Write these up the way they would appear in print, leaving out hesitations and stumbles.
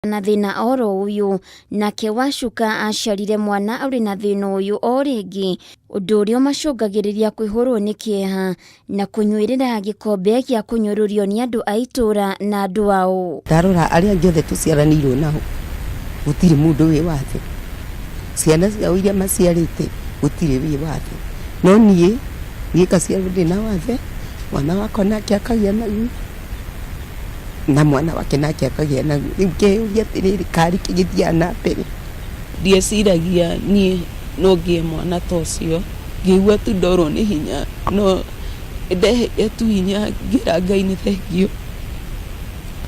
na thina oro uyu nake Wacuka aciarire mwana ari na thina uyu o ringi undu uria macungagiriria kwihurwo ni kieha na kunyuirira gikombe gia kunyururio ni andu a itura na andu ao. Ndarora aria njothe tuciaranirwo naho gutiri mundu wi wathe, ciana ciao iria maciarite gutiri wi wathe, no nie kaciarwo ndina wathe, mwana wakwa nake akagia naguo na mwana wake nake akagia naguo. Riu ngeuria atiriri kari kigithia na mbere, ndieciragia nie no ngie mwana tocio, ngiigua tu ndorwo ni hinya, no ndeheire tu hinya ngira Ngai ni thengio,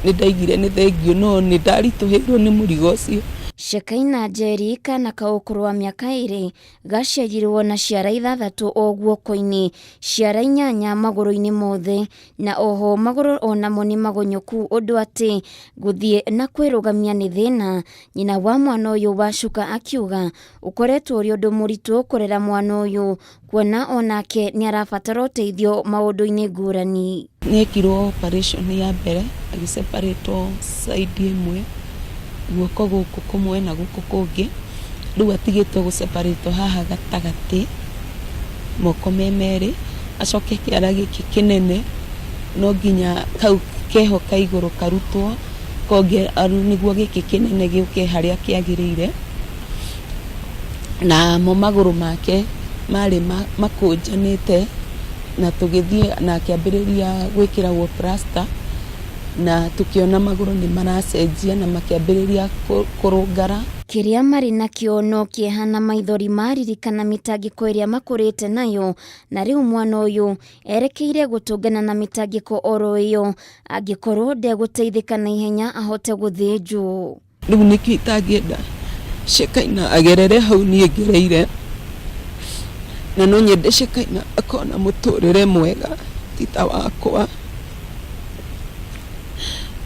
ni ndaigire ni thengio, no ni ndarituhirwo ni murigo ucio. Shekaina Njeri kana kaukuru wa miaka 2 gaciarirwo na ciara 6 o guoko-ini, ciara 8 maguru-ini mothe, na oho maguru onamo ni magonyoku undu ati guthie na kwirugamia ni thina. Nyina wa mwana uyu Wacuka akiuga ukoretwo uri undu muritu kurera mwana uyu, kuona onake ni arabatara uteithio maundu-ini ngurani. Niekirwo operation ya mbere agiseparatwo side imwe guoko guku kumwe na guku kungi, riu atigitwo guseparatwo haha gatagati moko memeri, acoke kiara giki kinene no nginya kau keho ka iguru karutwo konge aru niguo giki kinene giuke haria kiagirire, na mo maguru make mari makunjanite na tugithie na akiambiriria gwikiragwo plaster na tukiona maguru ni maracenjia na makiambiriria kurungara. Kiria mari na kiono kiehana maithori maririkana mitangiko iria makurite nayo, na riu mwana uyu erekeire gutungana na mitangiko oro iyo angikorwo ndeguteithika na ihenya ahote guthinjwo. Riu niki itangienda Shekaina agerere hau nie ngereire, na no nyende Shekaina akona muturire mwega tita wakwa,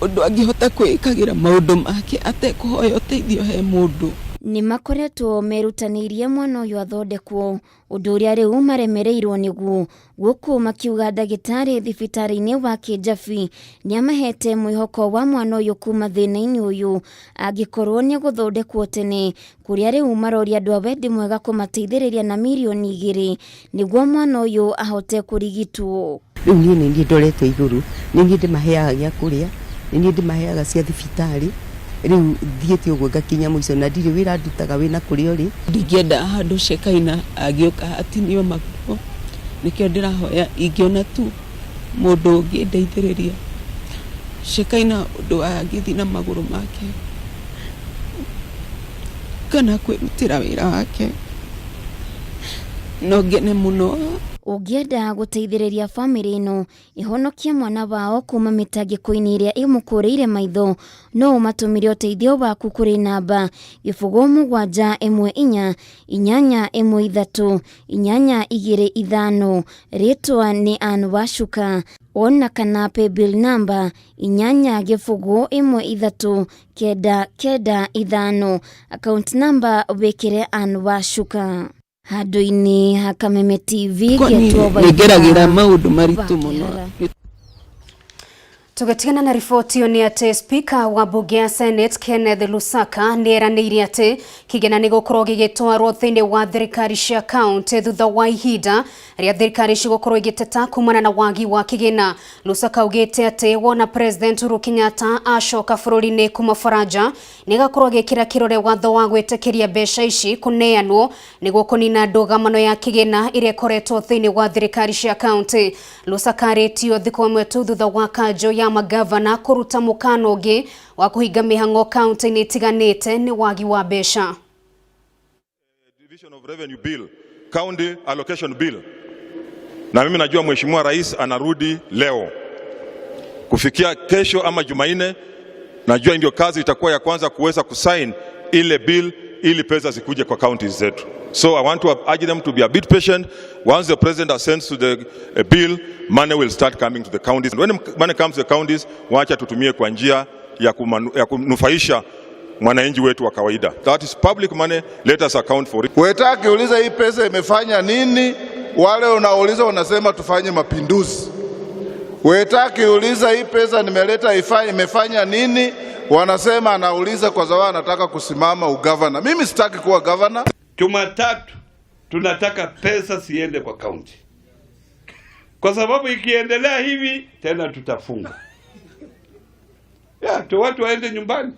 undu angihota kwikagira maundu make atekuhoya uteithio he mundu. Ni makoretwo merutanirie mwana uyu athondekwo, undu uria riu maremereirwo niguo, guku makiuga ndagitari thibitari-ini wa Kinjabi ni amahete mwihoko wa mwana uyu kuma thina-ini uyu angikorwo ni guthondekwo tene, kuria riu maroria andu a wendi mwega kumateithiriria na milioni 2 niguo mwana uyu ahote kurigitwo. Riu ni ndoretwo iguru, ni ndimaheaga gya kuria, ni ndimaheaga cia thibitari, riu thiete uguo ngakinya muico na ndiri wira ndutaga wina kuri ori. Ndingenda handu Shekaina agioka atinio maguru, nikio ndirahoya ingiona tu mundu ungi ndeithiriria Shekaina undu agithi na maguru make kana kwirutira wira wake, no ngene muno. Ungienda guteithiriria family ino ihonokie mwana wao kuma mitangiko-ini iria imukureire maitho, no umatumire uteithio waku kuri namba 0714811385. Ritwa ni Wacuka, ona kana paybill number 8413995, account number wikire Wacuka. Handu-ini ha Kameme TV ngeragira maundu maritu muno. Tugetigana na riboti yo ni ati Speaker wa bunge ya Senate Kenneth Lusaka ni eranĩire ati kigena ni gukorwo gigitwarwo thiini wa thirikari cia county thutha wa ihinda ria thirikari cigukorwo igiteta kumana na wagi wa kigena. Lusaka ugite ati wona President Uhuru Kenyatta acoka bururi-ini kuma Faraja ni gakorwo gikira kirore watho wa gwitikiria mbeca ici kuneanwo niguo kunina ndugamano ya kigena iria koretwo thiini wa thirikari cia county. Lusaka aritio thikũ ĩmwe tu thutha wa kanjo ya magavana kuruta mukano ungi wa kuhinga mihango county-ini itiganite ni wagi wa mbeca. Division of Revenue Bill, County Allocation Bill. Na mimi najua Mheshimiwa Rais anarudi leo. Kufikia kesho ama Jumanne, najua ndio kazi itakuwa ya kwanza kuweza kusign ile bill ili pesa zikuje kwa counties zetu. So I want to urge them to be a bit patient. Once the president ascends to the bill, money will start coming to the counties. And when money comes to the counties, wacha tutumie kwa njia ya kunufaisha mwananchi wetu wa kawaida. That is public money, let us account for it. Wetaki uliza hii pesa imefanya nini? Wale unauliza wanasema tufanye mapinduzi. Wetaki uliza hii pesa nimeleta imefanya nini? wanasema anauliza kwa sababu anataka kusimama ugavana. Mimi sitaki kuwa gavana. Jumatatu tunataka pesa siende kwa kaunti, kwa sababu ikiendelea hivi tena tutafunga. Watu waende nyumbani.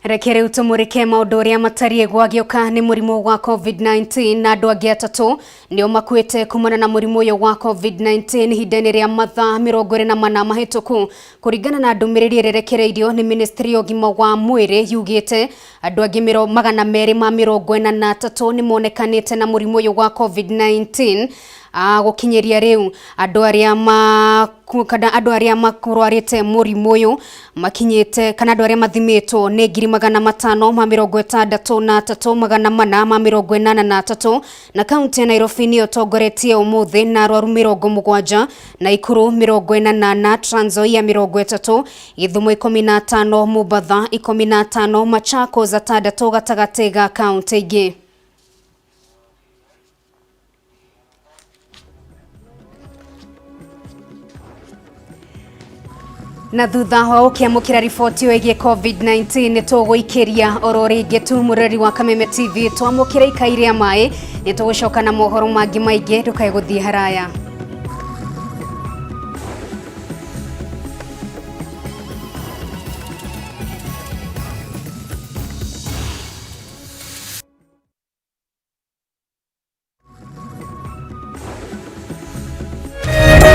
Rekere utumurike maundu uria matariĩ gwagĩũka nĩ mũrimũ wa COVID-19 na andũ angĩ atatũ nĩo makuĩte kumana na mũrimũ ũyũ wa COVID-19 ihinda-inĩ rĩa mathaa 24 mahĩtũku. Kũringana na ndũmĩrĩri ĩrerekereirio nĩ Ministry ya ũgima wa mwĩrĩ yugĩte andũ angĩ 243 nĩ monekanĩte na mũrimũ ũyũ wa COVID-19 gũkinyĩria rĩu. Andũ arĩa makurwarĩte mũrimũ ũyũ makinyĩte kana andũ arĩa mathimĩtwo nĩ 563,483 na kaunti ya Nairobi nĩyo tongoretie ũmũthĩ na arwaru 70, Nakuru 48, Trans Nzoia 30, Gĩthumo 15, Mombasa 15, Machakos 6 gatagatĩ ga kaunti ingĩ. Na thutha wa ũkĩamũkĩra riboti wĩgiĩ COVID-19 nĩ tũgũikĩria oro rĩngĩ tu mũrori wa Kameme TV twamũkĩra ikai rĩa maĩ nĩ tũgũcoka na mohoro mangĩ maingĩ ndũkae gũthiĩ haraya.